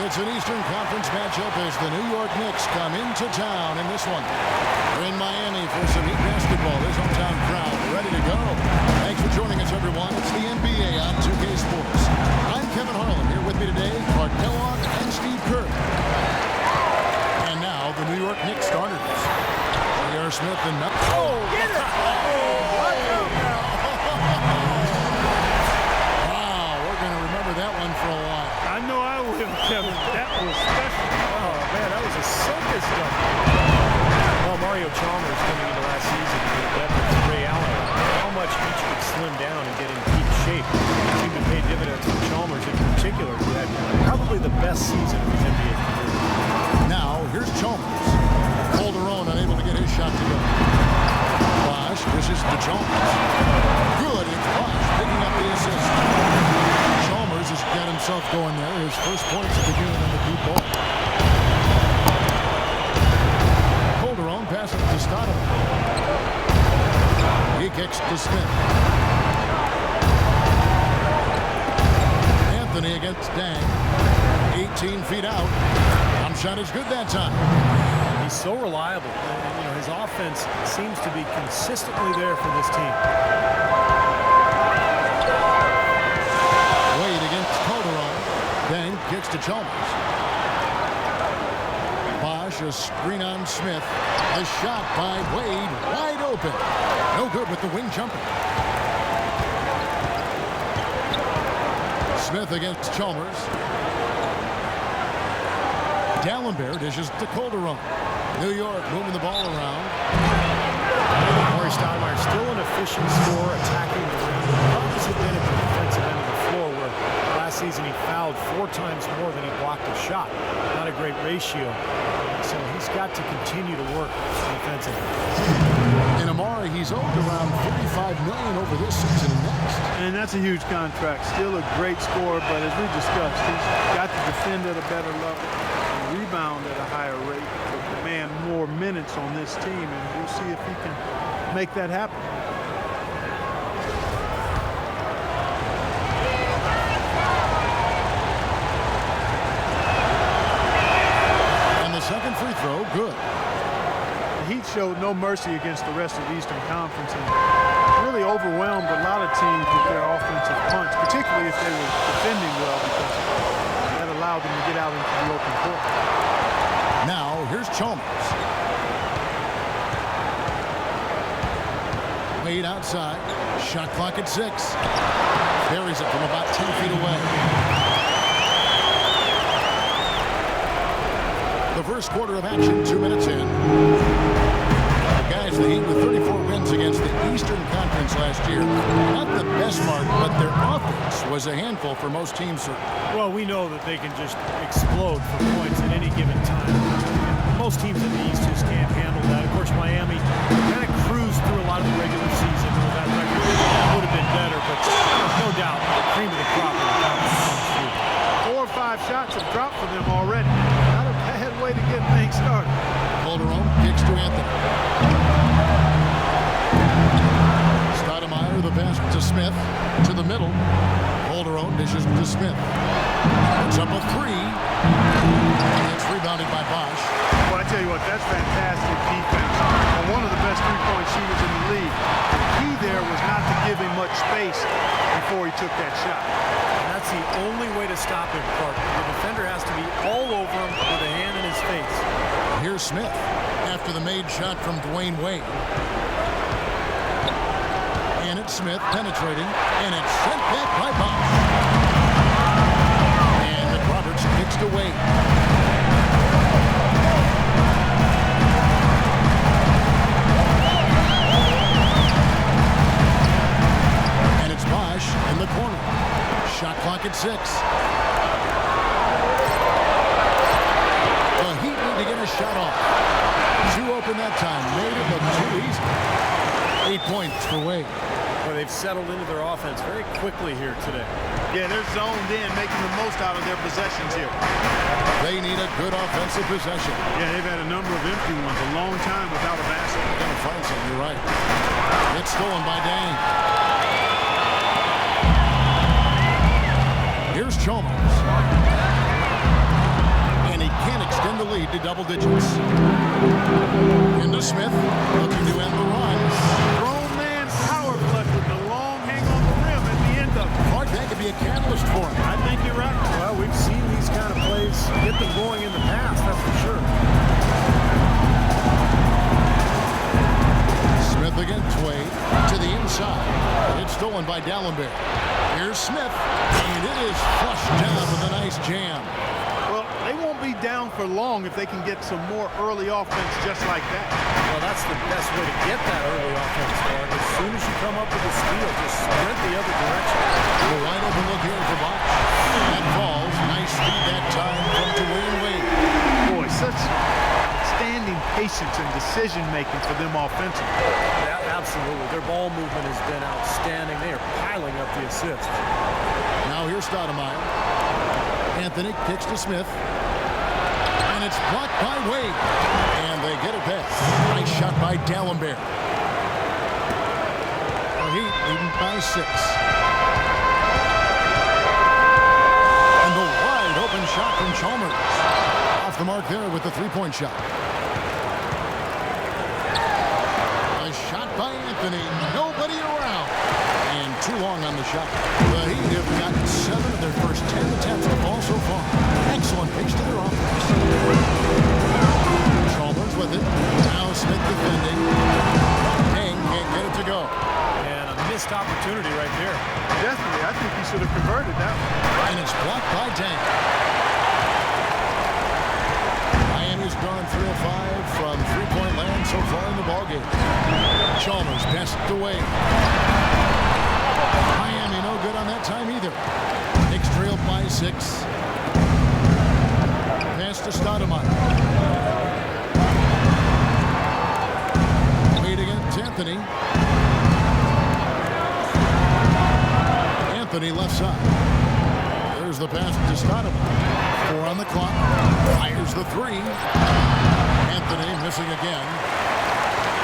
It's an Eastern Conference matchup as the New York Knicks come into town in this one. We're in Miami for some Heat basketball. This hometown crowd ready to go. Thanks for joining us, everyone. It's the NBA on 2K Sports. I'm Kevin Harlan. Here with me today, Clark Kellogg and Steve Kerr. And now, the New York Knicks starters. J.R. Smith and Oh, get it! Wow, we're going to remember that one for a while. I know I will, Kevin. That was special. Oh, man, that was a circus dunk. Well, Mario Chalmers coming into last season with depth of Ray Allen. How much each could slim down and get in peak shape. It seemed to pay dividends for Chalmers in particular, who had probably the best season of his NBA career. Now, here's Chalmers. Calderon unable to get his shot to go. Bosh dishes to Chalmers. Good, it's Bosh picking up the assist. Chalmers has got himself going there. His first points of the game on the deep ball. Calderon passes to Stoudemire. He kicks to Smith. Anthony against Dang. 18 feet out. Jump shot is good that time. He's so reliable. You know, his offense seems to be consistently there for this team. Wade against Calderon. Dang kicks to Chalmers. Bosh, a screen on Smith. A shot by Wade, wide open. No good with the wing jumper. Smith against Chalmers. Dallenberg dishes to Calderon. New York moving the ball around. Maurice Stoudemire still an efficient scorer, attacking the rim. Problems have been at the defensive end of the floor, where last season he fouled 4 times more than he blocked a shot. Not a great ratio. So he's got to continue to work defensively. In Amari, he's owed around $35 million over this season and next. And that's a huge contract. Still a great scorer, but as we discussed, he's got to defend at a better level, and rebound at a higher rate, to demand more minutes on this team, and we'll see if he can make that happen. Second free throw, good. The Heat showed no mercy against the rest of the Eastern Conference and really overwhelmed a lot of teams with their offensive punch, particularly if they were defending well, because that allowed them to get out into the open court. Now, here's Chalmers. Wade outside. Shot clock at 6. Buries it from about 10 feet away. The first quarter of action, 2 minutes in. Guys, the Heat with 34 wins against the Eastern Conference last year. Not the best mark, but their offense was a handful for most teams. Well, we know that they can just explode for points at any given time. Most teams in the East just can't handle that. Of course, Miami kind of cruised through a lot of the regular season with that record. Would have been better, but no doubt the cream of the crop of the conference. 4 or 5 shots have dropped for them already. Bad way to get things started. Calderon kicks to Anthony. Stoudemire, the pass to Smith. To the middle. Calderon dishes to Smith. Puts up a 3. And it's rebounded by Bosh. Well, I tell you what, that's fantastic defense. And one of the best three-point shooters in the league. The key there was not to give him much space before he took that shot. That's the only way to stop him, Clark. The defender has to be all over him with a hand in his face. Here's Smith after the made shot from Dwayne Wade. And it's Smith penetrating, and it's sent back by Bosh. And McRoberts kicks to Wade. And it's Bosh in the corner. Shot clock at 6. The Heat need to get a shot off. 2 open that time. Made it look too easy. 8 points for Wade. Well, they've settled into their offense very quickly here today. Yeah, they're zoned in, making the most out of their possessions here. They need a good offensive possession. Yeah, they've had a number of empty ones, a long time without a basket. They're going to find something, you're right. It's stolen by Dang. Here's Chalmers. lead to double digits. Into Smith, looking to end the run. Grown man power clutch with the long hang on the rim at the end of it. Clark, that could be a catalyst for him. I think you're right. Well, we've seen these kind of plays get them going in the past, that's for sure. Smith against Wade to the inside. It's stolen by Dallenberg. Here's Smith, and it is flushed down with a nice jam. Well, they won't be down for long if they can get some more early offense just like that. Well, that's the best way to get that early offense, Mark. As soon as you come up with a steal, just sprint the other direction. A wide open look here for Bosch. That falls. Nice speed that time from Dwayne Wade. Boy, such outstanding patience and decision-making for them offensively. Yeah, absolutely. Their ball movement has been outstanding. They are piling up the assists. Now here's Stoudemire. Anthony kicks to Smith. And it's blocked by Wade. And they get it back. Nice shot by Dallenberg. The Heat leading by 6. And the wide open shot from Chalmers. Off the mark there with the three-point shot. A shot by Anthony. Nobody around. And too long on the shot. The Heat have gotten 7 of their first 10 attempts to fall so far. Excellent pace to their offense. Chalmers with it. Now Smith defending. Hang can't get it to go. And a missed opportunity right there. Definitely, I think he should have converted that one. And it's blocked by Dang. Miami's gone 3 of 5 from three-point land so far in the ballgame. Chalmers passed away. Miami no good on that time either. Knicks trailed by 6. Pass to Stoudemire. Wade against Anthony. Anthony left side. There's the pass to Stoudemire. 4 on the clock. Fires the 3. Anthony missing again.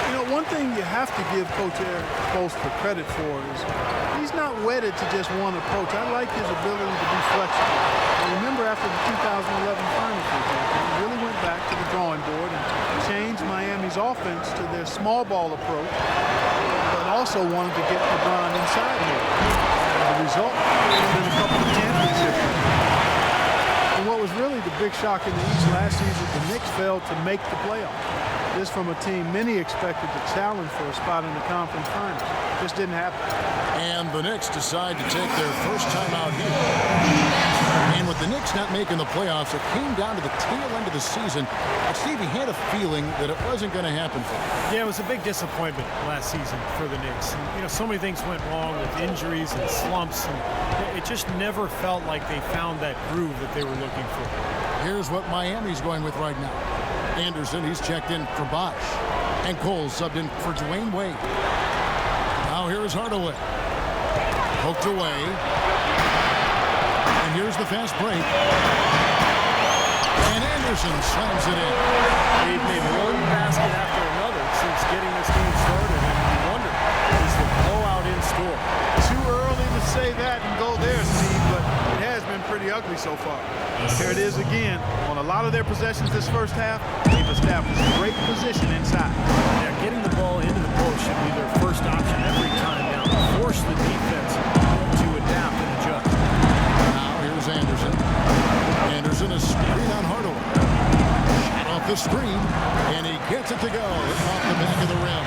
You know, one thing you have to give Coach Eric Spoelstra credit for is he's not wedded to just one approach. I like his ability to be flexible. And remember after the 2011 finals, for example, he really went back to the drawing board and changed Miami's offense to their small ball approach, but also wanted to get LeBron inside here. The result has been a couple of championships. And what was really the big shock in the East last season, the Knicks failed to make the playoffs. This from a team many expected to challenge for a spot in the conference finals. Just didn't happen. And the Knicks decide to take their first time out here. And with the Knicks not making the playoffs, it came down to the tail end of the season. But Stevie had a feeling that it wasn't going to happen for them. Yeah, it was a big disappointment last season for the Knicks. And, you know, so many things went wrong with injuries and slumps, and it just never felt like they found that groove that they were looking for. Here's what Miami's going with right now. Anderson, he's checked in for Bosch. And Cole subbed in for Dwayne Wade. Now here's Hardaway. Poked away. And here's the fast break. And Anderson slams it in. They've made one basket after another since getting this game started, and you wonder, is the blowout in store? Too early to say that and go there, Steve, but it has been pretty ugly so far. Here it is again. On a lot of their possessions this first half, they've established great position inside. Yeah, getting the ball into the post should be their first option every time now. Force the defense to adapt and adjust. Now here's Anderson. Anderson is screen on Hardaway. Shot off the screen, and he gets it to go. It's off the back of the rim.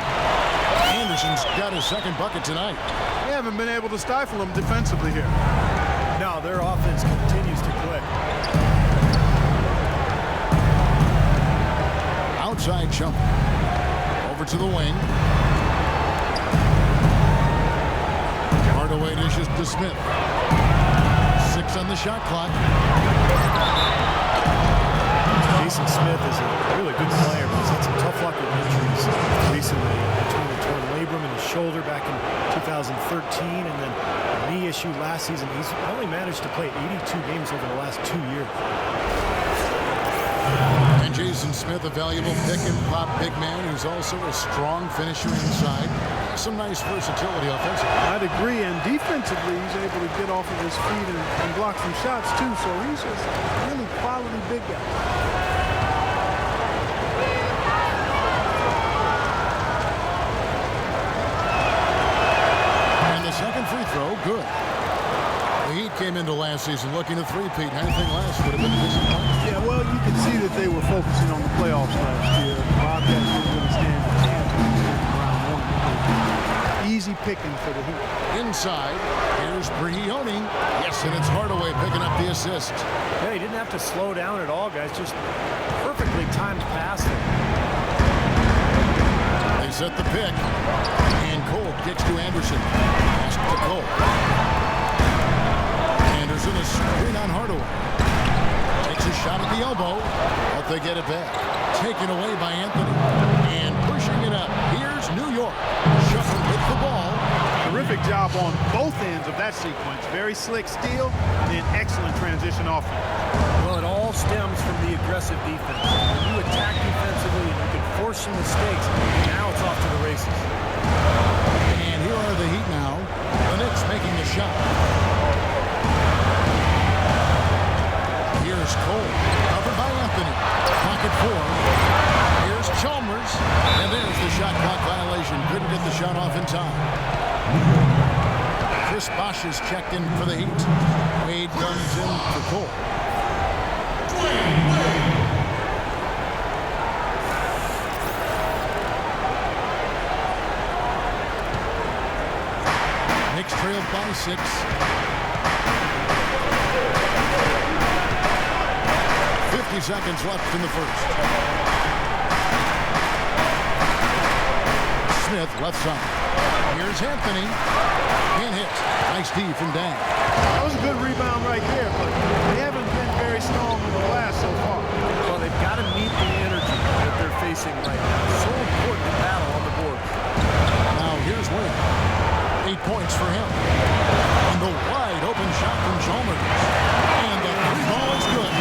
Anderson's got his second bucket tonight. They haven't been able to stifle them defensively here. No, their offense continues to click. Outside jump. Over to the wing. Hardaway dishes to Smith. 6 on the shot clock. Jason Smith is a really good player, but he's had some tough luck with injuries recently. Between the torn labrum in his shoulder back in 2013 and then a knee issue last season, he's only managed to play 82 games over the last 2 years. And Jason Smith, a valuable pick and pop big man who's also a strong finisher inside. Some nice versatility offensively. I'd agree, and defensively, he's able to get off of his feet and block some shots too, so he's just really quality big guy. season looking to three-peat. Anything less would have been a disappointment. Yeah, well, you can see that they were focusing on the playoffs last year. The Bobcats didn't really stand a chance in round one. Easy picking for the Heat. Inside, here's Brioni. Yes, and it's Hardaway picking up the assist. Yeah, he didn't have to slow down at all, guys. Just perfectly timed pass there. They set the pick. And Cole gets to Anderson. Pass to Cole. Anderson is screen on Hardaway. Takes a shot at the elbow. But they get it back. Taken away by Anthony. And pushing it up. Here's New York. Shuffled with the ball. Terrific job on both ends of that sequence. Very slick steal and then excellent transition offense. Well, it all stems from the aggressive defense. When you attack defensively and you can force some mistakes, now it's off to the races. And here are the Heat now. The Knicks making the shot. Here's Cole. Covered by Anthony. Pocket four. Here's Chalmers. And there's the shot clock violation. Couldn't get the shot off in time. Chris Bosh is checked in for the Heat. Wade comes in for Cole. Knicks trailed by 6. Seconds left in the first. Smith left side. Here's Anthony. Can't hit. Nice D from Dan. That was a good rebound right there, but they haven't been very strong in the glass so far. Well, they've got to meet the energy that they're facing right now. So important to battle on the board. Now here's Wade. 8 points for him. And the wide open shot from Chalmers. And the three ball is good.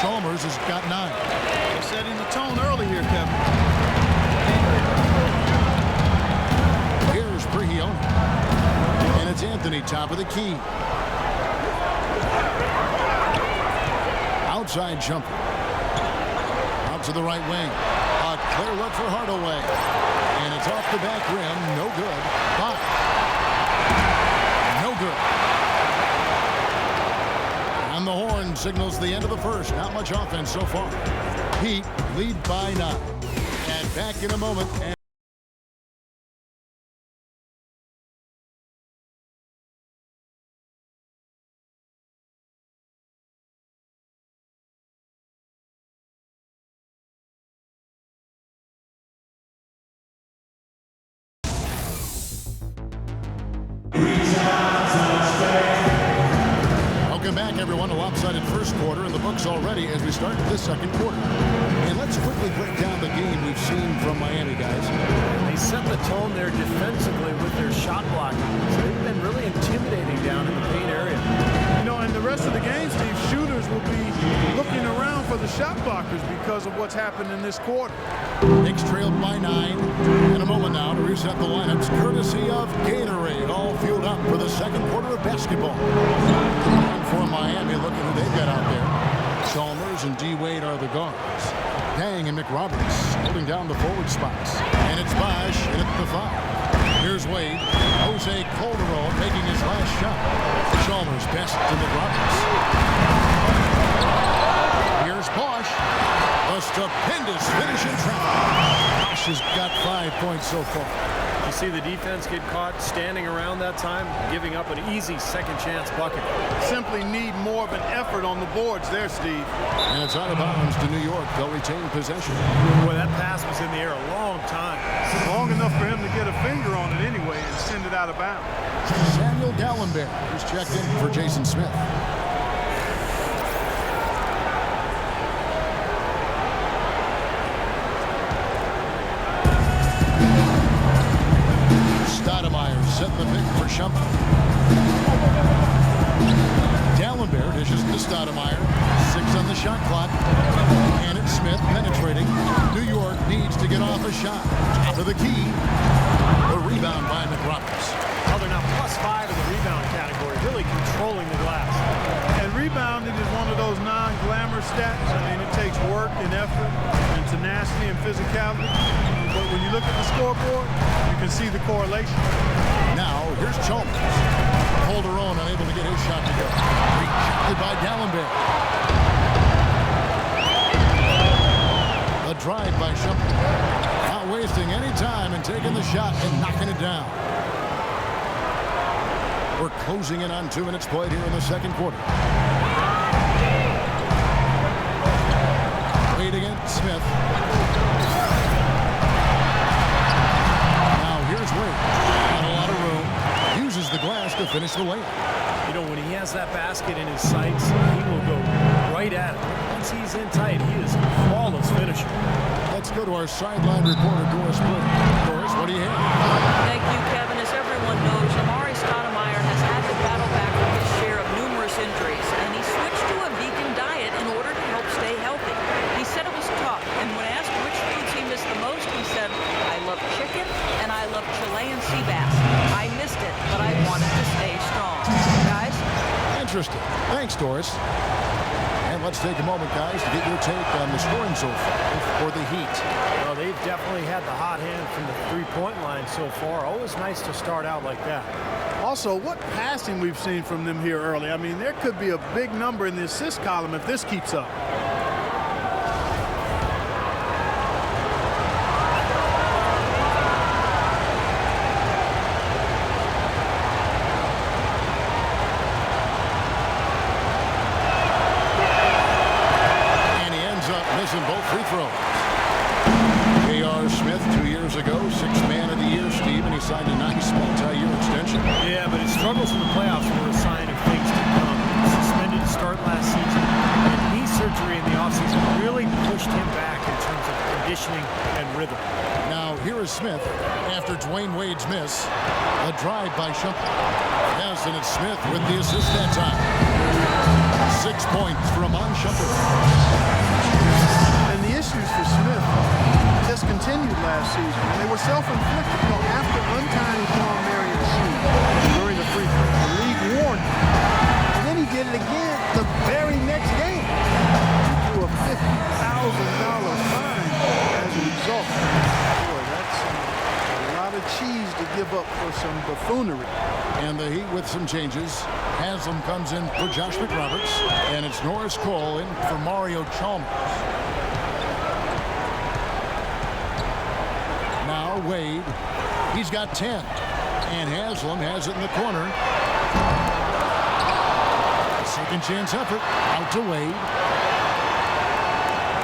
Chalmers has got 9. They're setting the tone early here, Kevin. Here's Brioni. And it's Anthony, top of the key. Outside jumper. Out to the right wing. A clear look for Hardaway. And it's off the back rim. No good. But no good. And the horn signals the end of the first. Not much offense so far. Heat lead by 9. And back in a moment. Welcome back, everyone. A lopsided first quarter in the books already as we start this second quarter. And let's quickly break down the game we've seen from Miami, guys. They set the tone there defensively with their shot blocking. So they've been really intimidating down in the paint area. You know, in the rest of the game, Steve, shooters will be looking around for the shot blockers because of what's happened in this quarter. Knicks trailed by 9. In a moment now to reset the lineups courtesy of Gatorade. All fueled up for the second quarter of basketball. And for Miami, look at who they've got out there. Chalmers and D. Wade are the guards. Dang and McRoberts holding down the forward spots. And it's Bosh in at the 5. Here's Wade. Jose Calderon making his last shot. Chalmers best to McRoberts. Here's Bosh. A stupendous finish in traffic. Bosh has got 5 points so far. You see the defense get caught standing around that time, giving up an easy second chance bucket. Simply need more of an effort on the boards there, Steve. And it's out of bounds to New York. They'll retain possession. Boy, that pass was in the air a long time. Long enough for him to get a finger on it anyway and send it out of bounds. Samuel Gallenberg is checked in for Jason Smith. Setting the pick for Shumpert. Gallenberg dishes to Stoudemire. 6 on the shot clock. And it's Smith penetrating. New York needs to get off a shot. Top of the key. The rebound by McRoberts. Well, they're now +5 in the rebound category, really controlling the glass. And rebounding is one of those non-glamour stats. I mean, it takes work and effort and tenacity and physicality. But when you look at the scoreboard, you can see the correlation. Now, here's Chalmers. Calderon unable to get his shot to go. Rejected by Dallenberg. A drive by Shumpert. Not wasting any time and taking the shot and knocking it down. We're closing in on 2 minutes played here in the second quarter. Wade against Smith. Now here's Wade. Not a lot of room. Uses the glass to finish the layup. You know, when he has that basket in his sights, he will go right at it. Once he's in tight, he is a flawless finisher. Let's go to our sideline reporter, Doris Britt. Doris, what do you have? Thank you, Kevin. As everyone knows, Amari Stoudemire has had to battle back from his share of numerous injuries, and he switched to a vegan diet in order to help stay healthy. He said it was tough, and when asked which foods he missed the most, he said, "I love chicken, and I love Chilean sea bass. I missed it, but I wanted to stay strong." Guys? Interesting. Thanks, Doris. And let's take a moment, guys, to get your take on the scoring so far for the Heat. Well, they've definitely had the hot hand from the three-point line so far. Always nice to start out like that. Also, what passing we've seen from them here early. I mean, there could be a big number in the assist column if this keeps up. Both free throws. J.R. Smith, 2 years ago, 6th man of the year, Steve, and he signed a nice multi-year extension. Yeah, but his struggles in the playoffs were a sign of things to come. Suspended to start last season, and knee surgery in the offseason really pushed him back in terms of conditioning and rhythm. Now, here is Smith after Dwayne Wade's miss. A drive by Shumpert. Yes, and it's Smith with the assist that time. 6 points for Amon Shumpert. And the issues for Smith just continued last season. And they were self-inflicted. You know, after untying Sean Marion's shoe during the free throw, the league warned him. And then he did it again the very next game. He threw a $50,000 fine as a result. Boy, that's a lot of cheese to give up for some buffoonery. And the Heat with some changes. Haslam comes in for Josh McRoberts. And it's Norris Cole in for Mario Chalmers. Now Wade. He's got 10. And Haslam has it in the corner. Second chance effort. Out to Wade.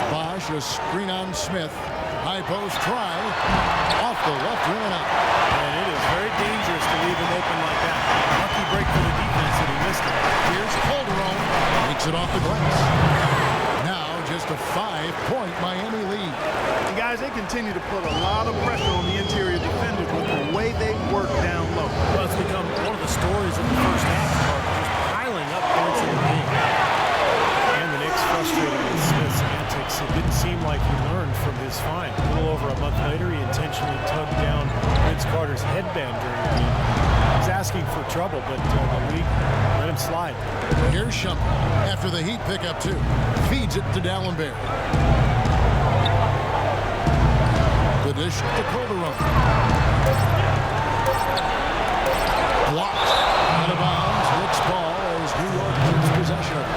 Bosch, a screen on Smith. High post try. Off the left rim and out. And it is very dangerous to leave him open like that. Lucky break for the defense that he missed it. Here's Calderon. Takes it off the glass. Now just a 5-point Miami lead. And guys, they continue to put a lot of pressure on the interior defenders with the way they work down low. Well, it's become one of the stories of the first half, just piling up points in the game. And the Knicks frustrated with Smith's antics. It didn't seem like he learned from his fine. A little over a month later, he intentionally tugged down Vince Carter's headband during the game. He's asking for trouble, but the league let him slide. Here's Shumpert after the Heat pick up 2. Feeds it to Dallenberg. The dish to Calderon. Blocked. Out of bounds. Knicks ball as New York keeps possession of it.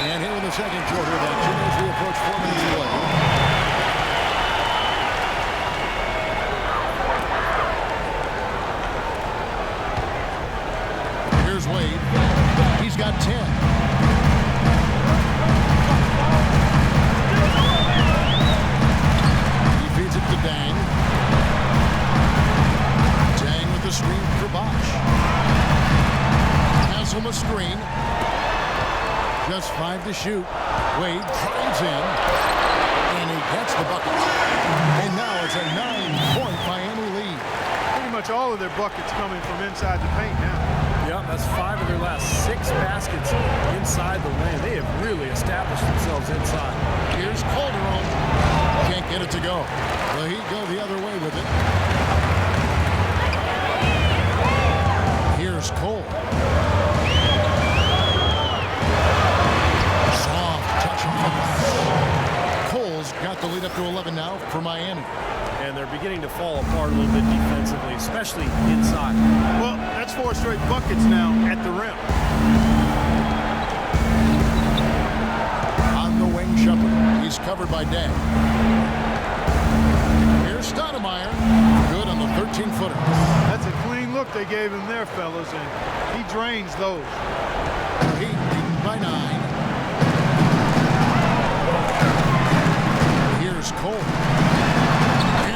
And here in the second quarter of action as we approach 4 minutes to play. Here's Wade. He's got 10. He feeds it to Dang. Dang with the screen for Bosch. Haslam a screen. Just 5 to shoot. Wade drives in. And he gets the bucket. And now it's a 9-point Miami lead. Pretty much all of their buckets coming from inside the paint now. Yeah, that's 5 of their last 6 baskets inside the lane. They have really established themselves inside. Here's Calderon. Can't get it to go. The Heat go the other way with it. Here's Cole. Soft touch on the glass. beginning to fall apart a little bit defensively, especially inside. Well, that's 4 straight buckets now at the rim. On the wing, Shepard. He's covered by Day. Here's Stoudemire. Good on the 13-footer. That's a clean look they gave him there, fellas, and he drains those. Heat leading by 9. Here's Cole.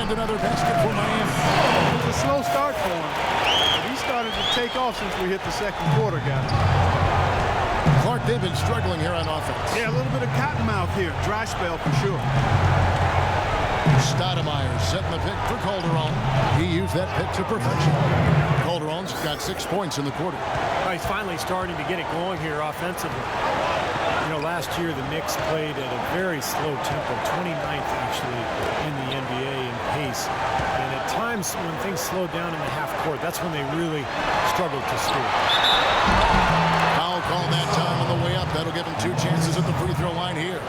And another basket for Miami. It was a slow start for him, but he started to take off since we hit the second quarter, guys. Clark, they've been struggling here on offense. Yeah, a little bit of cottonmouth here. Dry spell for sure. Stoudemire setting the pick for Calderon. He used that pick to perfection. Calderon's got 6 points in the quarter. Well, he's finally starting to get it going here offensively. You know, last year the Knicks played at a very slow tempo, 29th actually in the NBA in pace. And at times when things slowed down in the half court, that's when they really struggled to score. Foul call that time on the way up. That'll give him 2 chances at the free throw line here.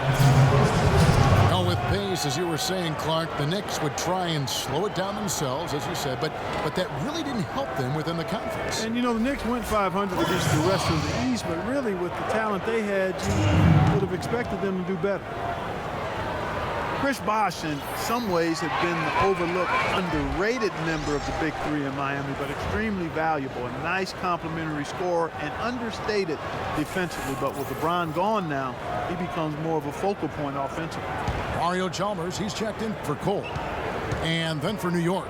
Now with pace, as you were saying, Clark, the Knicks would try and slow it down themselves, as you said, but that really didn't help them within the conference. And, you know, the Knicks went 500 against the rest of the East, but really with the talent they had, you would have expected them to do better. Chris Bosh, in some ways, had been the overlooked, underrated member of the Big Three in Miami, but extremely valuable. A nice complimentary scorer and understated defensively. But with LeBron gone now, he becomes more of a focal point offensively. Mario Chalmers, he's checked in for Cole. And then for New York,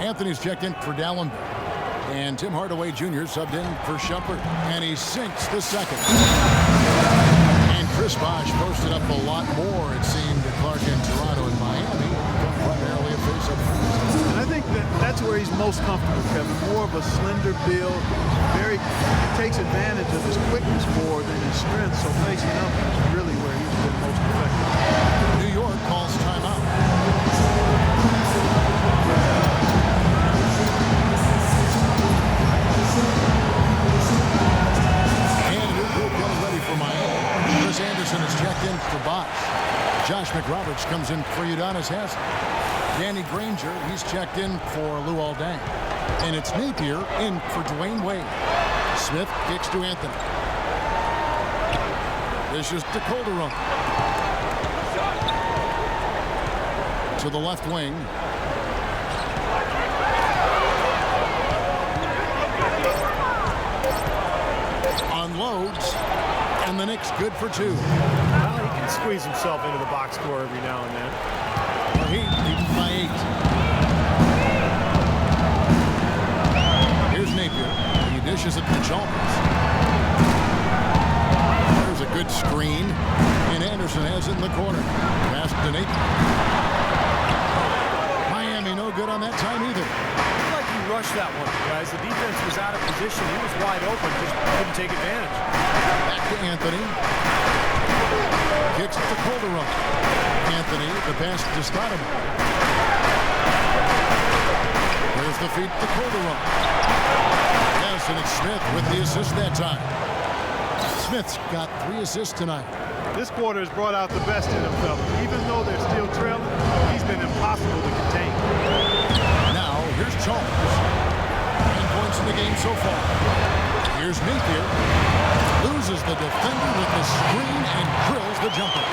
Anthony's checked in for Dallenberg. And Tim Hardaway Jr. subbed in for Shumpert. And he sinks the second. And Chris Bosh posted up a lot more, it seemed, to Clark in Toronto and Miami. Primarily a face-up. And I think that's where he's most comfortable, Kevin. More of a slender build. He takes advantage of his quickness more than his strength. So facing up is really where he's been most effective. New York calls timeout. And a new group getting ready for Miami. Chris Anderson is checked in for Bosh. Josh McRoberts comes in for Udonis Haslem. Danny Granger, he's checked in for Luol Deng. And it's Napier in for Dwayne Wade. Smith kicks to Anthony. This is to Calderon. To the left wing. Unloads. And the Knicks good for 2. Well, he can squeeze himself into the box score every now and then. Heat leading by 8. Here's Napier. He dishes it to Chalmers. There's a good screen. And Anderson has it in the corner. Pass to Napier. Miami no good on that time either. Looked like he rushed that one, guys. The defense was out of position. He was wide open, just couldn't take advantage. Back to Anthony. Kicks it to Calderon. Anthony, the pass to Stoudemire. There's the feed to Calderon. Yes, and it's Smith with the assist that time. Smith's got 3 assists tonight. This quarter has brought out the best in him, fellas. Even though they're still trailing, he's been impossible to contain. Now, here's Chalmers. 9 points in the game so far. Here's Napier. Loses the defender with the screen and drills the jumper.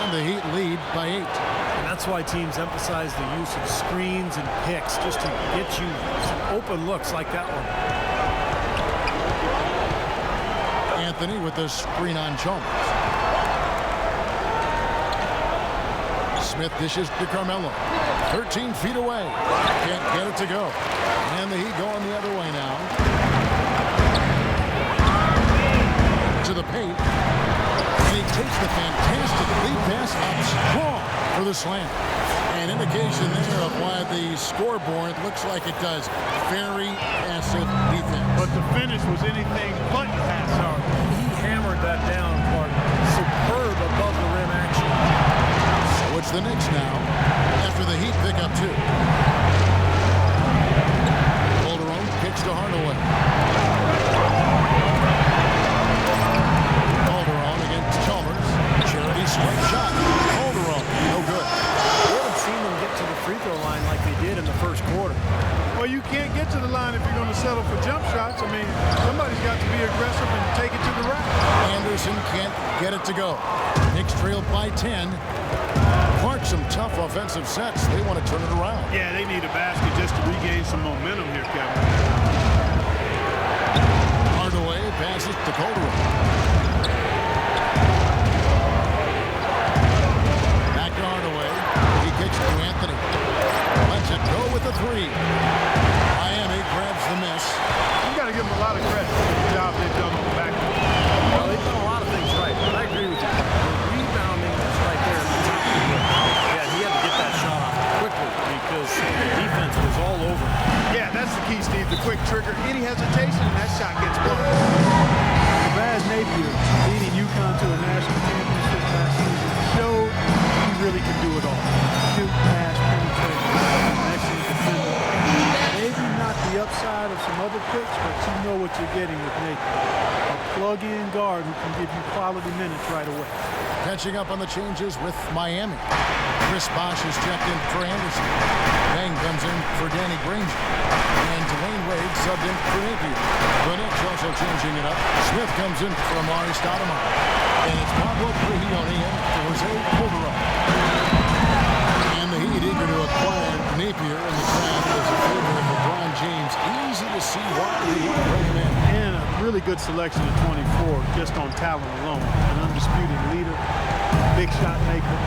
And the Heat lead by 8. And that's why teams emphasize the use of screens and picks, just to get you some open looks like that one. Anthony with the screen on Chalmers. Smith dishes to Carmelo. 13 feet away. Can't get it to go. And the Heat going the other way now. To the paint. And he takes the fantastic lead pass up strong for the slam. An indication there of why the scoreboard looks like it does. Very passive defense. But the finish was anything but pass hard. He hammered that down, Clark. Superb above the rim action. So it's the Knicks now after the Heat pick up 2. Calderon kicks to Hardaway. Calderon against Chalmers. Charity swipe shot. Calderon, no good. We haven't seen them get to the free throw line like quarter. Well, you can't get to the line if you're going to settle for jump shots. I mean, somebody's got to be aggressive and take it to the rack. Anderson can't get it to go. Knicks trailed by 10. Clark, some tough offensive sets. They want to turn it around. Yeah, they need a basket just to regain some momentum here, Kevin. Hardaway passes to Calderon. Back to Hardaway. He kicks to Anthony. Lets it go with the three. Miami grabs the miss. You got to give them a lot of credit for the job they've done on the back end. Well, they've done a lot of things right, but I agree with you. The rebounding is right there at the top of the list. Yeah, he had to get that shot off quickly because the defense was all over. Yeah, that's the key, Steve. The quick trigger. Any hesitation, and that shot gets blocked. Raz Napier leading UConn to a national championship last season showed he really can do it all. Shoot, pass, penetrate. An excellent defender. Maybe not the upside of some other picks, but you know what you're getting with Napier. A plug-in guard who can give you quality minutes right away. Catching up on the changes with Miami. Chris Bosh is checked in for Anderson. Bang comes in for Danny Granger. And Dwayne Wade subbed in for Napier. The Knicks also changing it up. Smith comes in for Amari Stoudemire. And it's Pablo Prigioni in for Jose Calderon. And the Heat eager to acquire Napier in the draft as a favor of LeBron James. Easy to see why they want to bring him in. And a really good selection at 24 just on talent alone. An undisputed leader, big shot maker,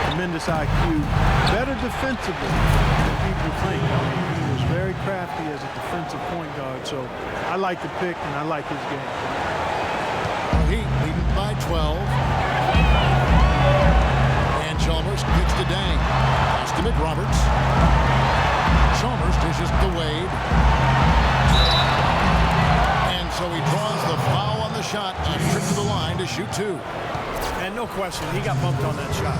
tremendous IQ, better defensively than people think. I mean, he was very crafty as a defensive point guard, so I like the pick and I like his game. Heat leading by 12. And Chalmers kicks to Dang. Pass to McRoberts. Chalmers dishes to Wade. And so he draws the foul on the shot. A trip to the line to shoot two. And no question, he got bumped on that shot.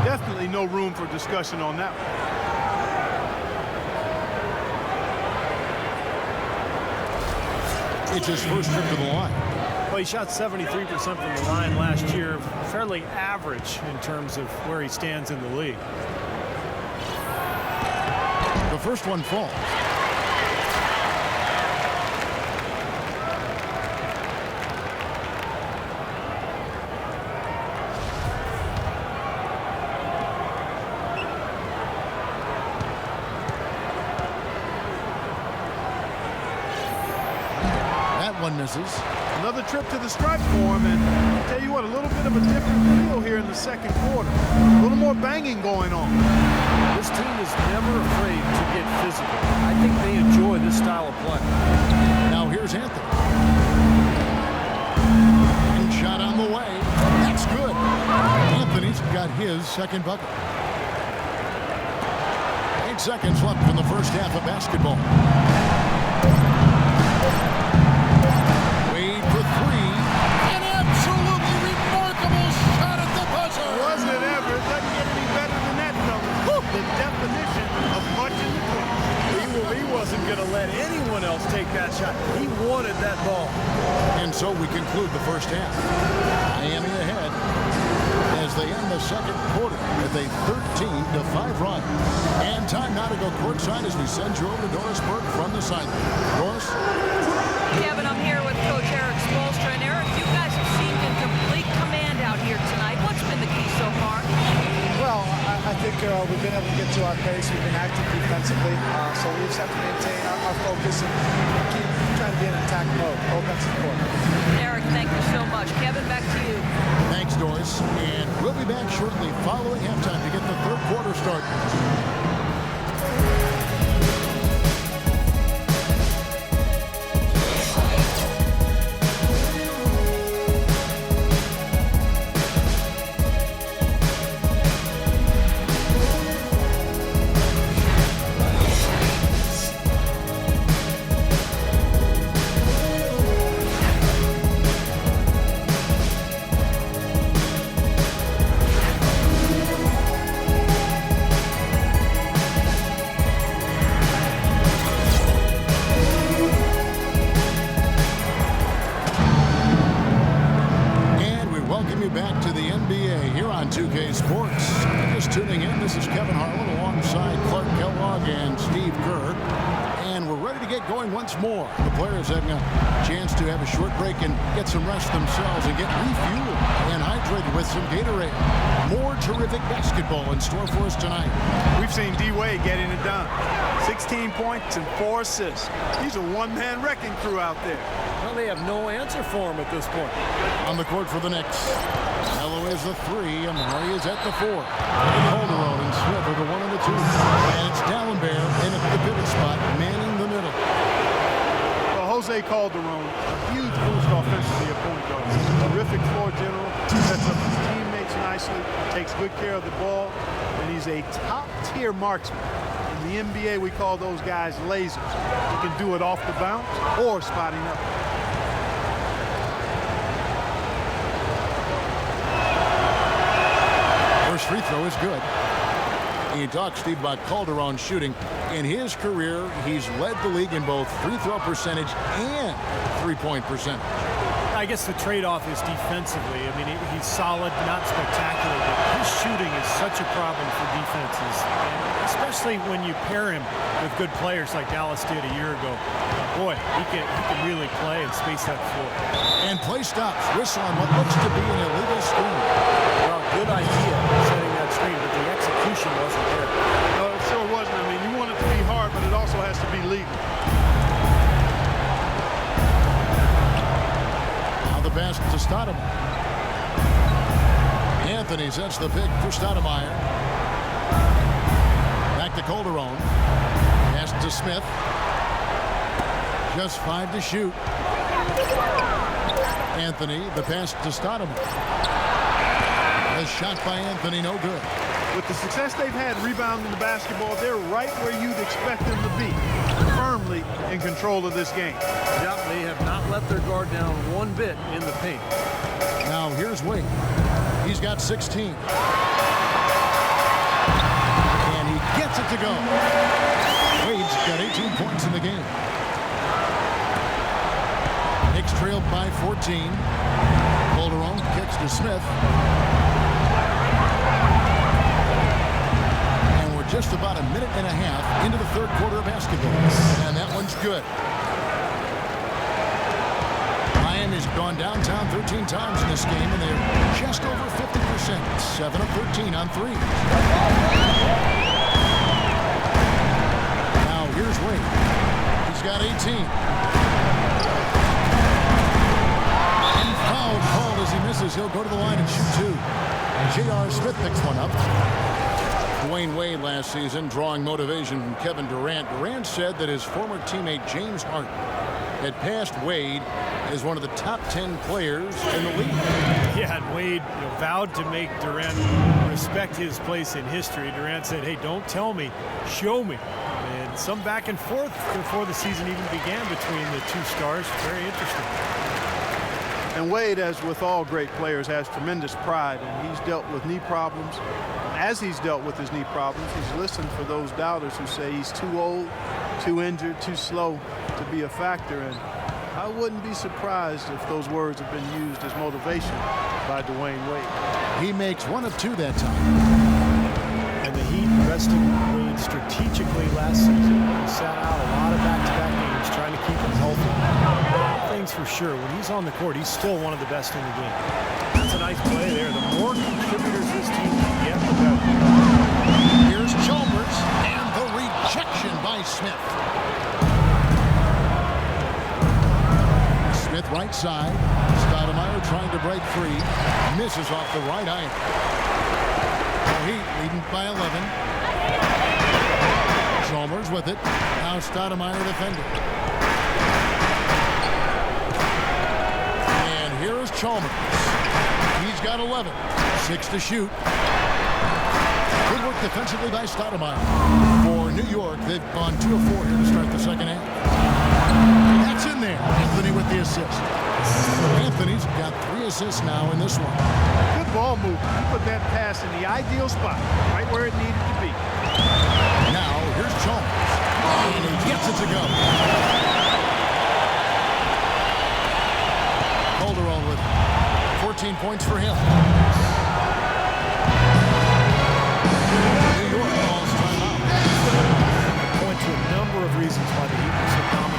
Definitely no room for discussion on that one. It's his first trip to the line. Well, he shot 73% from the line last year. Fairly average in terms of where he stands in the league. The first one falls. That one misses. Another trip to the stripe for him, and I'll tell you what, a little bit of a different feel here in the second quarter. A little more banging going on. This team is never afraid to get physical. I think they enjoy this style of play. Now here's Anthony. And shot on the way. That's good. Anthony's got his second bucket. 8 seconds left in the first half of basketball. Wade for three. An absolutely remarkable shot at the buzzer. Was it ever? It doesn't get any better than that, fellas. The definition of punching the clock. He wasn't going to let anyone else take that shot. He wanted that ball. And so we conclude the first half. Miami ahead as they end the second quarter with a 13-5 run. And time now to go courtside as we send you over to Doris Burke from the sideline. Doris? Kevin, I'm here with Coach Eric Spoelstra. And Eric, you guys have seemed in complete command out here tonight. What's been the key so far? Well, I think we've been able to get to our pace. We've been active defensively, so we just have to maintain our focus and keep trying to be in attack mode, offensive quarter. Eric, thank you so much. Kevin, back to you. Thanks, Doris. And we'll be back shortly following halftime to get the third quarter started. Back to the NBA here on 2K Sports. Just tuning in, this is Kevin Harlan alongside Clark Kellogg and Steve Kerr. get going once more. The players having a chance to have a short break and get some rest themselves and get refueled and hydrated with some Gatorade. More terrific basketball in store for us tonight. We've seen D-Wade getting it done. 16 points and 4 assists. He's a one-man wrecking crew out there. Well, they have no answer for him at this point. On the court for the Knicks. Mello is the 3, and Murray is at the 4. Calderon and Smith are the 1 and the 2. And it's Dallenberg in at the pivot spot, manning the middle. Well, Jose Calderon, a huge boost offensively at point guard. Terrific floor general, sets up his teammates nicely, takes good care of the ball, and he's a top-tier marksman. In the NBA, we call those guys lasers. He can do it off the bounce or spotting up. First free throw is good. You talk, Steve, about Calderon shooting. In his career, he's led the league in both free throw percentage and three-point percentage. I guess the trade-off is defensively. I mean, he's solid, not spectacular, but his shooting is such a problem for defenses, and especially when you pair him with good players like Dallas did a year ago. Boy, he can really play and space that floor. And play stops. Whistle on what looks to be an illegal screen. Well, good idea setting that screen, but the execution wasn't there. No, it sure wasn't. I mean, you want it to be hard, but it also has to be legal. The pass to Stoudemire. Anthony sets the pick for Stoudemire. Back to Calderon. Pass to Smith. Just 5 to shoot. Anthony, the pass to Stoudemire. The shot by Anthony, no good. With the success they've had rebounding the basketball, they're right where you'd expect them to be, firmly in control of this game. Yep, they have not let their guard down one bit in the paint. Now here's Wade. He's got 16. And he gets it to go. Wade's got 18 points in the game. Knicks trailed by 14. Calderon kicks to Smith. Just about a minute and a half into the third quarter of basketball. And that one's good. Miami's gone downtown 13 times in this game, and they're just over 50%. 7 of 13 on 3. Now here's Wade. He's got 18. And foul called as he misses. He'll go to the line and shoot 2. And J.R. Smith picks one up. Dwayne Wade last season drawing motivation from Kevin Durant. Durant said that his former teammate James Harden had passed Wade as one of the top 10 players in the league. Yeah, and Wade vowed to make Durant respect his place in history. Durant said, hey, don't tell me, show me. And some back and forth before the season even began between the two stars. Very interesting. And Wade, as with all great players, has tremendous pride, and he's dealt with knee problems. As he's dealt with his knee problems, he's listened for those doubters who say he's too old, too injured, too slow to be a factor. And I wouldn't be surprised if those words have been used as motivation by Dwayne Wade. He makes 1 of 2 that time. And the Heat rested Wade strategically last season. He sat out a lot of back-to-back games trying to keep him healthy. One thing's for sure, when he's on the court, he's still one of the best in the game. That's a nice play there. The more contributors this team can get, the better. Here's Chalmers, and the rejection by Smith. Smith right side. Stoudemire trying to break free. Misses off the right iron. Heat leading by 11. Chalmers with it. Now Stoudemire defending. And here is Chalmers. He's got 11. 6 to shoot. Good work defensively by Stoudemire. For New York, they've gone 2 of 4 here to start the second half. That's in there. Anthony with the assist. Anthony's got 3 assists now in this one. Good ball movement. He put that pass in the ideal spot, right where it needed to be. Now, here's Chalmers. And he gets it to go. Calderon with 14 points for him. New York calls timeout. Point to a number of reasons why the Heat were so dominant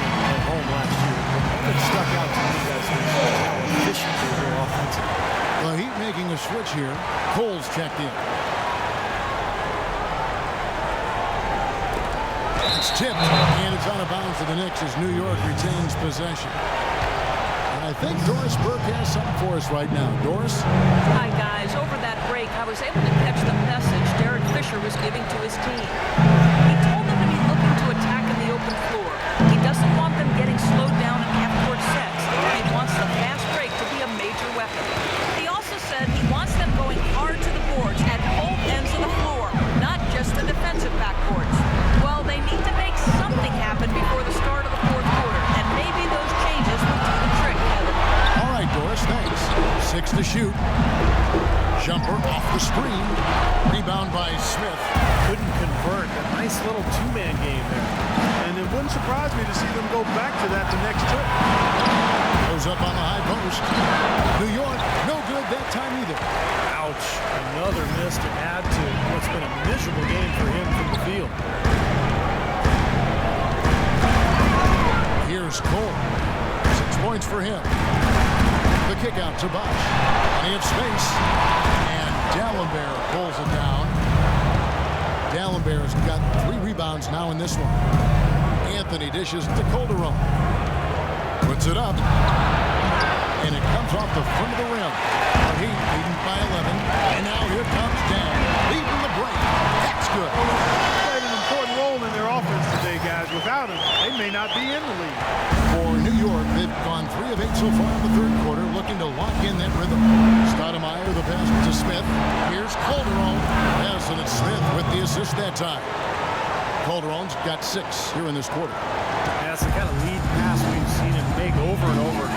switch here. Cole's checked in. It's tipped, and it's out of bounds to the Knicks as New York retains possession. And I think Doris Burke has something for us right now. Doris? Hi, guys. Over that break, I was able to catch the message Derek Fisher was giving to his team. He told them to be looking to attack in the open floor. He doesn't want them getting slowed down in half-court sets. He wants the fast break to be a major weapon. He also said he wants them going hard to the boards at both ends of the floor, not just the defensive backboards. Well, they need to make something happen before the start of the fourth quarter, and maybe those changes will do the trick, Kevin. All right, Doris, thanks. 6 to shoot. Jumper off the screen. Rebound by Smith. Couldn't convert. A nice little two-man game there. And it wouldn't surprise me to see them go back to that the next trip. Goes up on the high post. New York, no good that time either. Ouch. Another miss to add to what's been a miserable game for him from the field. Here's Cole. 6 points for him. The kick out to Bosch. Plenty of space. And Dallenberg pulls it down. Dallenberg's got 3 rebounds now in this one. Anthony dishes to Calderon. Puts it up. And it comes off the front of the rim. The Heat leading by 11. And now here comes Dan. Leading the break. That's good. Played an important role in their offense today, guys. Without him, they may not be in the league. For New York, they've gone 3 of 8 so far in the third quarter, looking to lock in that rhythm. Stoudemire, the pass to Smith. Here's Calderon. Yes, and it's Smith with the assist that time. Calderon's got 6 here in this quarter. Yeah, it's the kind of lead pass we've seen him make over and over.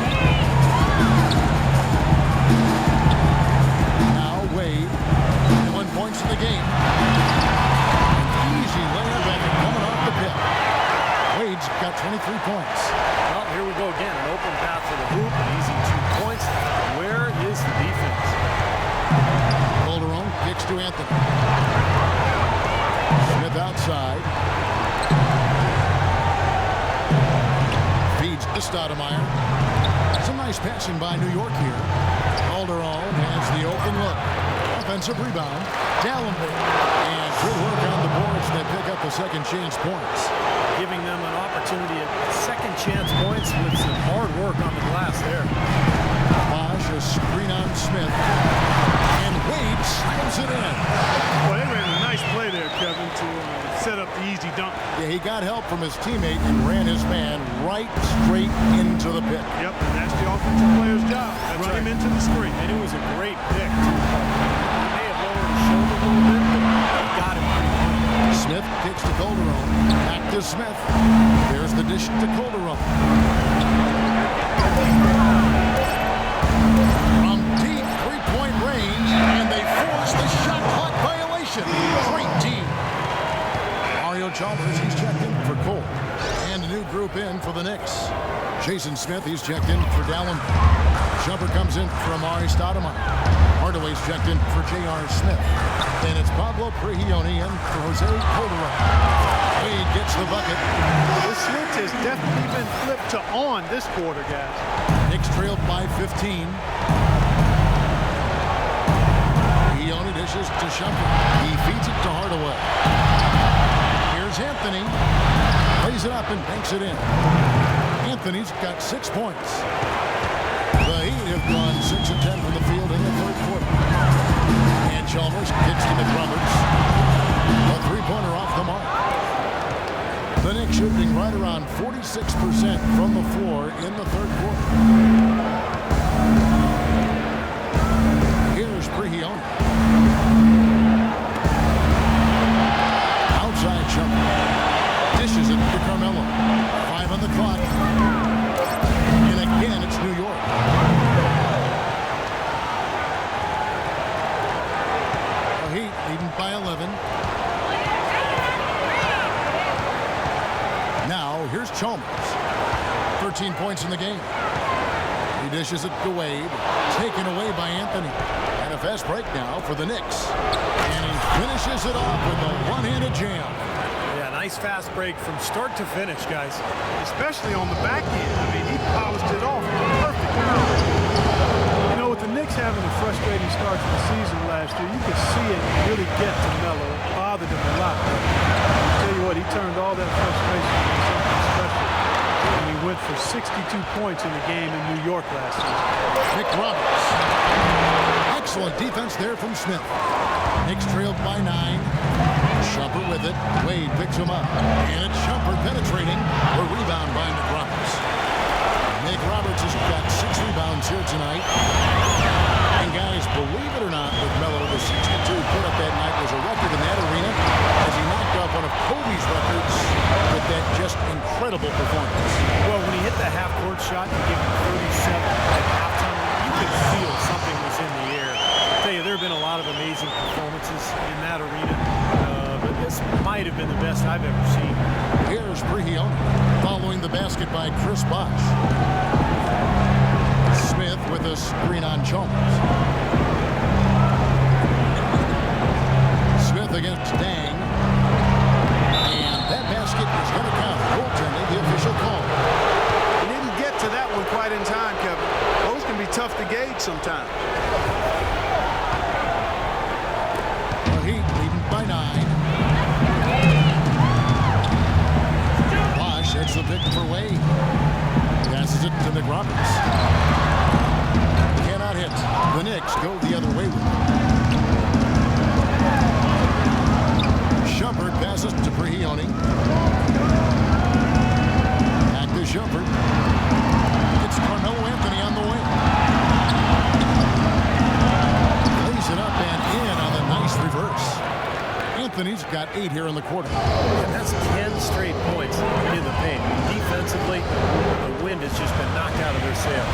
Now Wade, 1 point in the game. An easy layup and coming off the pit. Wade's got 23 points. Well, here we go again. An open path for the hoop. An easy 2 points. Where is the defense? Calderon kicks to Anthony. Smith outside. Feeds to Stoudemire. Some nice passing by New York here. Calderon has the open look. Offensive rebound. Dallenberg. And good work on the boards. They pick up the second chance points. Giving them an opportunity at second chance points with some hard work on the glass there. Bosch, a screen on Smith. And Wade slams it in. Well, they ran a nice play there, Kevin, to set up the easy dunk. Yeah, he got help from his teammate and ran his man right straight into the pit. Yep, and that's the offensive player's job. Run him into the screen. And it was a great pick, too. He may have lowered his shoulder a little bit, but he got him pretty quick. Smith kicks to Calderon. Back to Smith. There's the dish to Calderon. From deep three-point range, and they force the shot clock violation. Great team. Mario Chalmers, he's checked in for Cole. And a new group in for the Knicks. Jason Smith, he's checked in for Dallin. Jumper comes in for Amari Stoudemire. Hardaway's checked in for J.R. Smith. And it's Pablo Prigioni in for Jose Calderon. Wade gets the bucket. This switch has definitely been flipped to on this quarter, guys. Knicks trailed by 15. Prigioni dishes to Shumpert. He feeds it to Hardaway. Here's Anthony. Plays it up and banks it in. Anthony's got 6 points. The Heat have gone 6 of 10 from the field in the third quarter. And Chalmers kicks to the Drummers. A three-pointer off the mark. The Knicks shooting right around 46% from the floor in the third quarter. Here's Prigioni. Outside Shumpert. Dishes it to Carmelo. 5 on the clock. And again, it's New York. The Heat leading by 11. Now, here's Chalmers. 13 points in the game. He dishes it to Wade. Taken away by Anthony. And a fast break now for the Knicks. And he finishes it off with a one-handed jam. Yeah, nice fast break from start to finish, guys. Especially on the back end. I mean, he polished it off perfect. You know, with the Knicks Knicks having a frustrating start to the season last year, you could see it really get to Melo. It bothered him a lot. But I'll tell you what, he turned all that frustration into something special. And he went for 62 points in the game in New York last season. Nick Roberts. Excellent defense there from Smith. Knicks trailed by 9. Shumpert with it. Wade picks him up. And it's Shumpert penetrating. A rebound by Nick Roberts. Nick Roberts has got 6 rebounds here tonight. And guys, believe it or not, with Melo, the 62 put up that night was a record in that arena as he knocked off one of Kobe's records with that just incredible performance. Well, when he hit the half-court shot and gave him 37 at halftime, you could feel something was in the air. I tell you, there have been a lot of amazing performances in that arena, but this might have been the best I've ever seen. Here's Brihione following the basket by Chris Bosh. Smith with a screen on Chalmers. Smith against Dang. And that basket is going to count. Goaltending, the official call. He didn't get to that one quite in time, Kevin. Those can be tough to gauge sometimes. The Heat leading by 9. Bosh hits the pick for Wade. Passes it to Nick Roberts. Cannot hit. The Knicks go the other way with it. Shumpert passes to Brihione. Back to Shumpert. It's Carmelo Anthony on the wing. Lays it up and in on the nice reverse. Anthony's got 8 here in the quarter. And that's 10 straight points in the paint. Defensively, the wind has just been knocked out of their sails.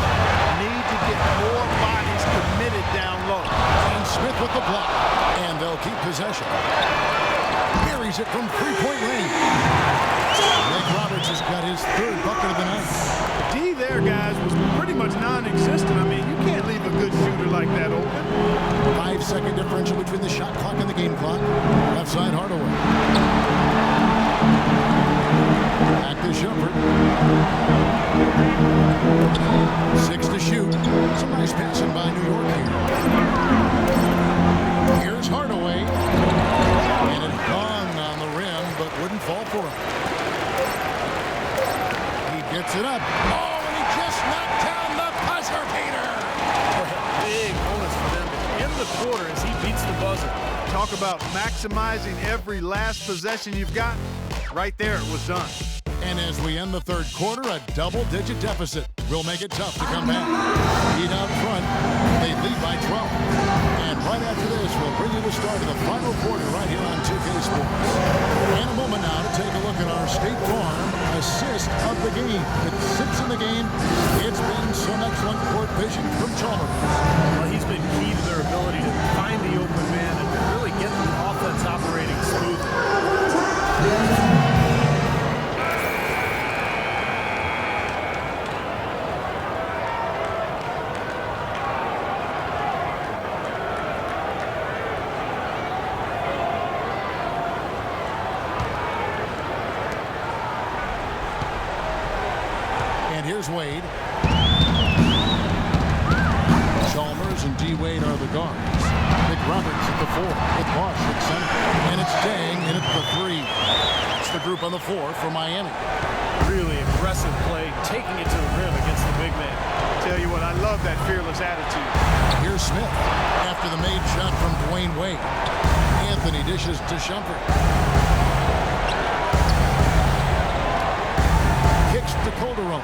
Need to get more bodies committed down low. And Smith with the block. And they'll keep possession. Buries it from 3-point range. Nick Roberts has got his 3rd bucket of the night. D there, guys, was pretty much non-existent. I mean, you can't leave a good shooter like that open. 5-second differential between the shot clock and the game clock. Left side Hardaway. Back to Shumpert. 6 to shoot. Some nice passing by New York here. Here's Hardaway. And it hung on the rim, but wouldn't fall for him. He gets it up. Oh, and he just knocked down the buzzer beater. Big bonus for them in the quarter as he beats the buzzer. Talk about maximizing every last possession you've got. Right there, it was done. And as we end the 3rd quarter, a double-digit deficit will make it tough to come back. Heat out front. They lead by 12. And right after this, we'll bring you the start of the final quarter right here on 2K Sports. And a moment now to take a look at our State Farm assist of the game. It sits in the game. It's been some excellent court vision from Chalmers. Well, he's been key to their ability to find the open man and really get the offense operating smoothly. Here's Wade. Chalmers and D. Wade are the guards. Nick Roberts at the 4 with Bosh at center. And it's Dang in at the 3. It's the group on the 4 for Miami. Really aggressive play, taking it to the rim against the big man. Tell you what, I love that fearless attitude. Here's Smith after the made shot from Dwayne Wade. Anthony dishes to Shumpert. Kicks to Calderon.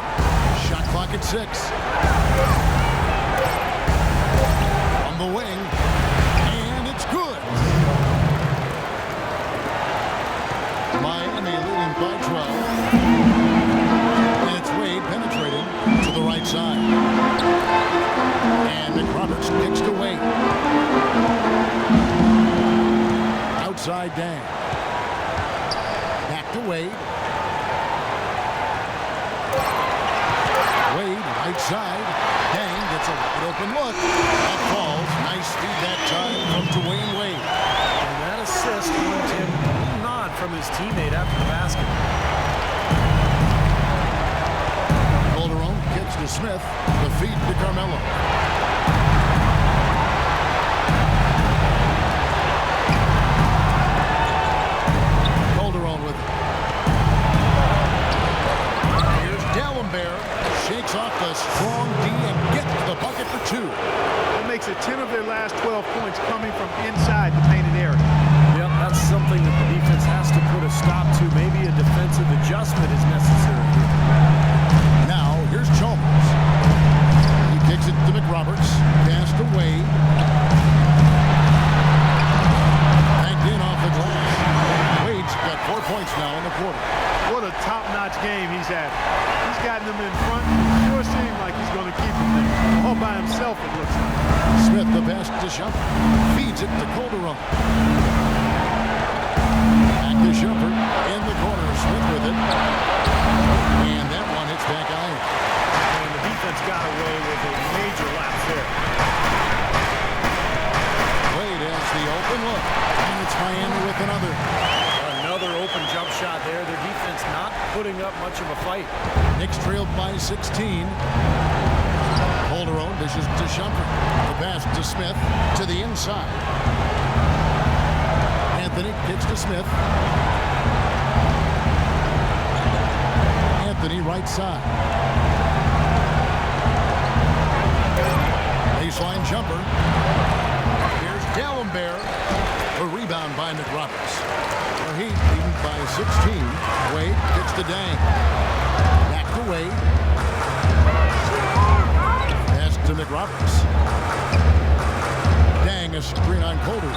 Shot clock at 6. On the wing. And it's good. Miami leading by 12. And it's Wade penetrating to the right side. And Nick Roberts kicks to Wade. Outside Dang. Back to Wade. Wade, right side. Dang gets a wide open look. That falls. Nice feed that time from Dwayne Wade. And that assist earned him a nod from his teammate after the basket. Calderon kicks to Smith. The feed to Carmelo. last 12 points coming from inside the painted area. Yep, that's something that the defense has to put a stop to. Maybe a defensive adjustment is necessary. Now, here's Chalmers. He kicks it to McRoberts. Passed away. Banked in off the glass. Wade's got 4 points now in the quarter. What a top-notch game he's had. He's gotten them in front. Sure seems like he's going to keep them there. All by himself, it looks like. Smith, the pass to Shumpert. Feeds it to Calderon. Back to Shumpert. In the corner. Smith with it. And that one hits back iron. And the defense got away with a major lapse there. Wade has the open look. And it's Miami with another. Another open jump shot there. Their defense not putting up much of a fight. Knicks trailed by 16. Calderon dishes to Shumpert. The pass to Smith to the inside. Anthony kicks to Smith. Anthony right side. Baseline jumper. Here's D'Alembert. A rebound by McRoberts. The Heat leading by 16. Wade gets to Dang. Back to Wade. Pass to McRoberts. Dang, a screen on Calder.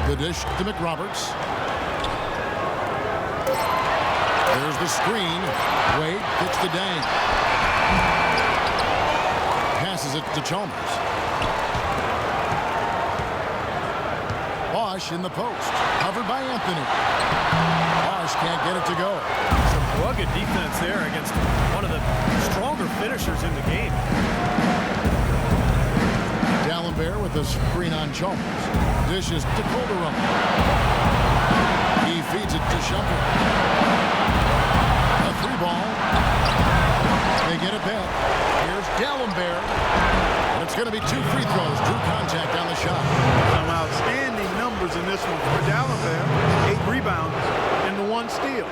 The dish to McRoberts. There's the screen. Wade gets to Dang. Passes it to Chalmers. Bosch in the post. Covered by Anthony. Bosch can't get it to go. Some rugged defense there against one of the stronger finishers in the game. D'Alembert with a screen on Chalmers. Dishes to Calderon. He feeds it to Shumpert. A 3-ball. They get it back. Here's D'Alembert. And it's going to be 2 free throws. True contact on the shot. Some outstanding numbers in this one for D'Alembert. 8 rebounds and the 1 steal.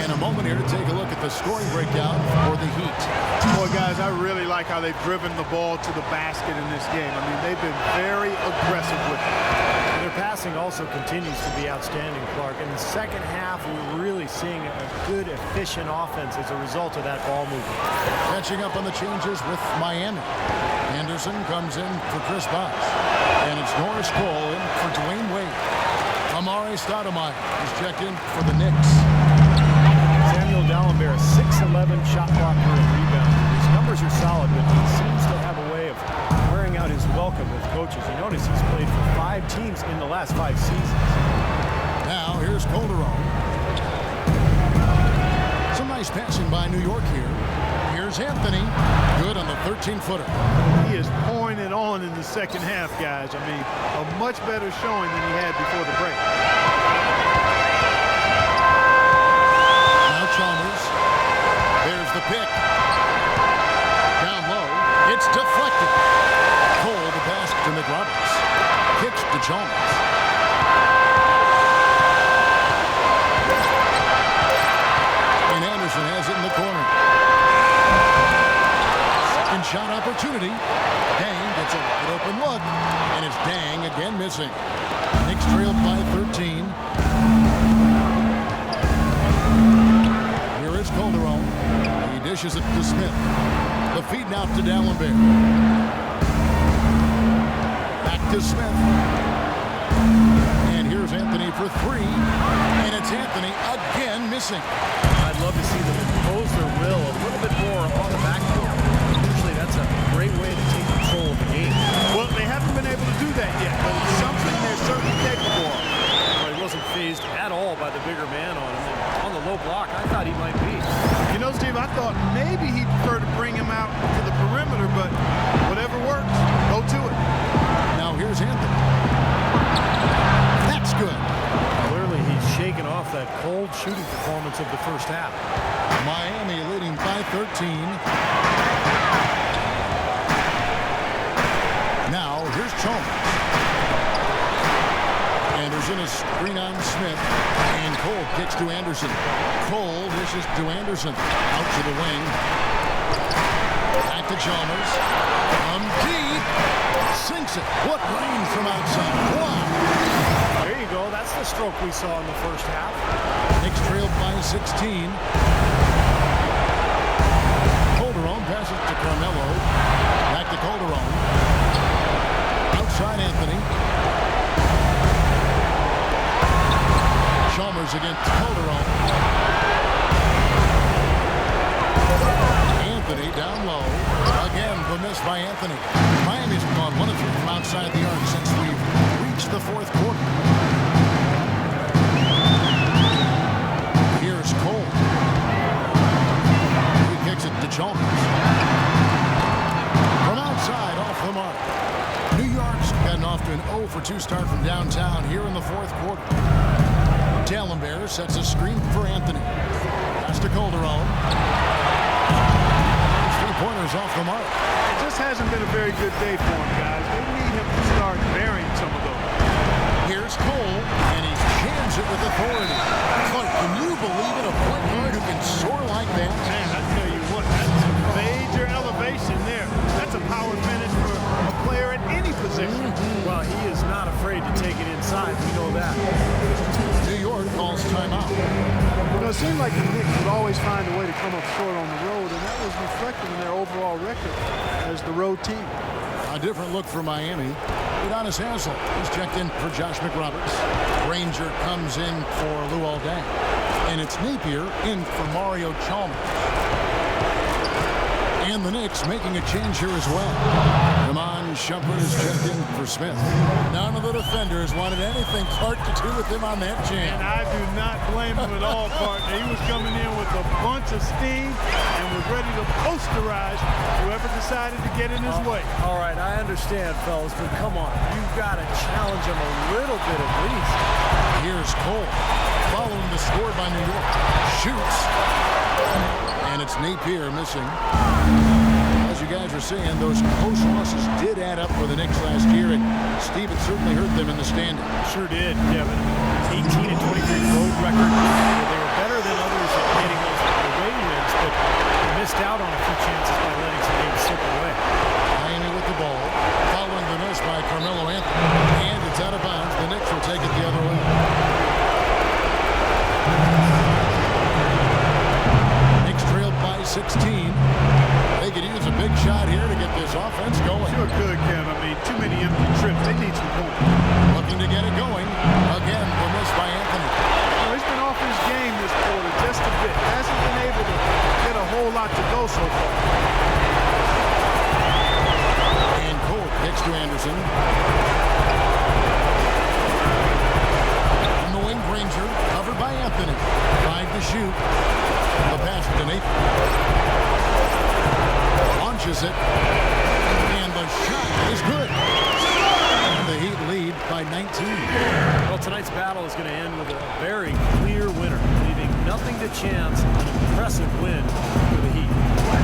And a moment here to take a look at the scoring breakdown for the Heat. Boy, guys, I really like how they've driven the ball to the basket in this game. I mean, they've been very aggressive with it. And their passing also continues to be outstanding, Clark. In the second half, we're really seeing a good, efficient offense as a result of that ball movement. Catching up on the changes with Miami. Anderson comes in for Chris Bosh. And it's Norris Cole in for Dwayne Wade. Amari Stoudemire is checked in for the Knicks. Samuel D'Alembert, 6'11" shot blocker and rebounder. His numbers are solid, but he seems to have a way of wearing out his welcome with coaches. You notice he's played for 5 teams in the last 5 seasons. Now here's Calderon. Some nice passing by New York here. Here's Anthony. Good on the 13-footer. He is pouring it on in the second half, guys. I mean, a much better showing than he had before the break. Now Chalmers. There's the pick. Down low. It's deflected. Cole the pass to McRoberts. Kicks to Chalmers. And Anderson has it in the corner. Second shot opportunity. Dang gets a wide open look. And it's Dang again missing. Knicks trailed by 13. Here is Calderon. He dishes it to Smith. The feed now to D'Alembert. Back to Smith. And here's Anthony for 3. And it's Anthony again missing. I'd love to see them impose their will a little bit more on the backcourt. Usually that's a great way to take control of the game. Well, they haven't been able to do that yet, but it's something they're certainly capable of. Well, he wasn't fazed at all by the bigger man on him. And on the low block, I thought he might be. You know, Steve, I thought maybe he'd prefer to bring him out to the perimeter, but whatever works, go to it. Now here's Anthony. That's good. Clearly, he's shaken off that cold shooting performance of the first half. Miami leading by 13. Now here's Chalmers. Anderson a screen on Smith. And Cole kicks to Anderson. Cole dishes to Anderson. Out to the wing. Back to Chalmers. From deep. Sinks it. What rain from outside. Wow. There you go. That's the stroke we saw in the first half. Knicks trailed by 16. Calderon passes to Carmelo. Back to Calderon. Outside Anthony. Chalmers against Calderon. Anthony down low. Again, the miss by Anthony. Miami's gone 1 of 3 from outside the arc since we've reached the fourth quarter. Here's Cole. He kicks it to Chalmers. From outside, off the mark. New York's gotten off to an 0 for 2 start from downtown here in the fourth quarter. Dallenberg sets a screen for Anthony. Pass to Calderon. 3-pointers off the mark. It just hasn't been a very good day for him, guys. They need him to start burying some of those. Here's Cole, and he jams it with authority. Clark, can you believe it? A point guard who can soar like that? Man, I tell you what, that's a major elevation there. That's a power finish for a player at any position. Well, he is not afraid to take it inside. We know that. New York calls timeout. It seemed like the Knicks would always find a way to come up short on the road, and that was reflected in their overall record as the road team. A different look for Miami. Udonis Haslem is checked in for Josh McRoberts. Granger comes in for Lou Alday. And it's Napier in for Mario Chalmers. And the Knicks making a change here as well. Ramon Shumpert is checked in for Smith. None of the defenders wanted anything Clark to do with him on that jam. And I do not blame him at all, partner. He was coming in with a bunch of steam and was ready to posterize whoever decided to get in his way. All right, I understand, fellas, but come on. You've got to challenge him a little bit at least. Here's Cole, following the score by New York. Shoots. And it's Napier missing. As you guys are saying, those close losses did add up for the Knicks last year, and Steve, it certainly hurt them in the standings. Sure did, Kevin. 18-23 road record. They were better than others at getting those away wins, but they missed out on a few chances by letting some games slip away. Miami with the ball, following the miss by Carmelo Anthony, and it's out of bounds. The Knicks will take it the other way. Knicks trailed by 16. They could use a big shot here to get this offense going. Sure could, Kev. I mean, too many empty trips. They need some points. Looking to get it going. Again, the miss by Anthony. Well, he's been off his game this quarter just a bit. Hasn't been able to get a whole lot to go so far. And Cole kicks to Anderson. From the wing, Granger, covered by Anthony. Tried to shoot. The pass to Nathan. Launches it. And the shot is good. And the Heat lead by 19. Well, tonight's battle is going to end with a very clear winner, leaving nothing to chance an impressive win for the Heat.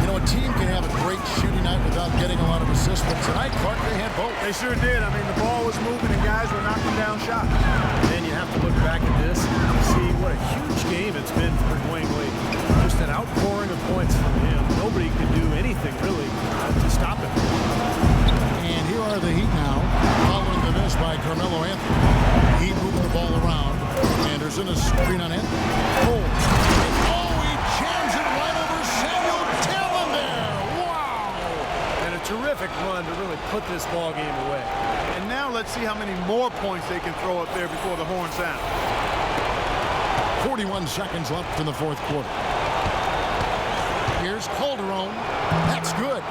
You know, a team can have a great shooting night without getting a lot of assists, but tonight, Clark, they had both. They sure did. I mean, the ball was moving and guys were knocking down shots. Then you have to look back at this and see what a huge game it's been for Dwayne Wade. Just an outpouring of points from him. Nobody could do anything, really, to stop him. And here are the Heat now, following the miss by Carmelo Anthony. Heat moving the ball around. Anderson, a screen on Anthony. Cole. Oh, he jams it right over Samuel Dallenberg. Wow! And a terrific run to really put this ball game away. And now let's see how many more points they can throw up there before the horn sound. 41 seconds left in the fourth quarter. Here's Calderon. That's good.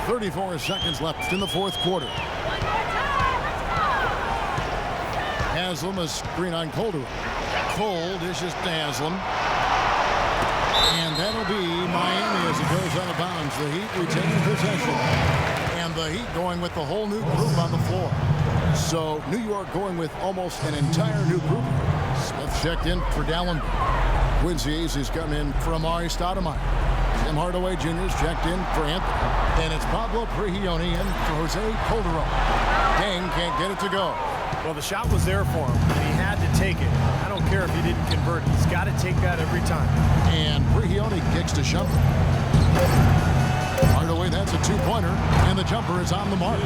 34 seconds left in the fourth quarter. Haslem, a screen on Calderon. Cole dishes to Haslem. And that'll be Miami as it goes out of bounds. The Heat retaining possession. And the Heat going with the whole new group on the floor. So New York going with almost an entire new group. Smith checked in for Dallenberg. Quincy Aces come in for Amari Stoudemire. Tim Hardaway Jr. is checked in for Anthony. And it's Pablo Prigioni in for Jose Calderon. Dang can't get it to go. Well, the shot was there for him, and he had to take it. I don't care if he didn't convert. He's got to take that every time. And Prigioni kicks to Shumpert. Hardaway, that's a two-pointer, and the jumper is on the mark.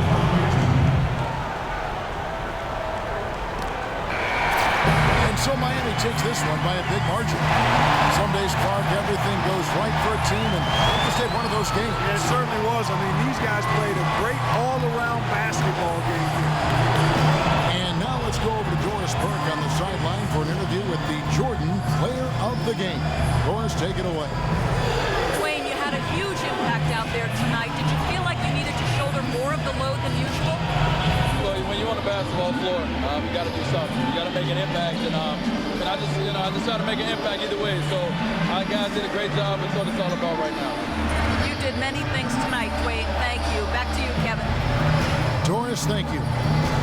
And so Miami takes this one by a big margin. Some days, Clark, everything goes right for a team, and they just had one of those games. Yeah, it certainly was. I mean, these guys played a great all-around basketball game here. And now let's go over to Doris Burke on the sideline for an interview with the Jordan Player of the Game. Doris, take it away. Dwayne, you had a huge impact out there tonight. Did you feel like you needed to shoulder more of the load than usual? Well, when you're on the basketball floor, you got to do something. You got to make an impact, and I just try to make an impact either way. So our guys did a great job. That's what it's all about right now. You did many things tonight, Dwayne. Thank you. Back to you, Kevin. Doris, thank you.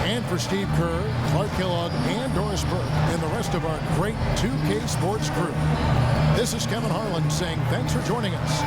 And for Steve Kerr, Clark Kellogg, and Doris Burke, and the rest of our great 2K Sports crew. This is Kevin Harlan saying thanks for joining us.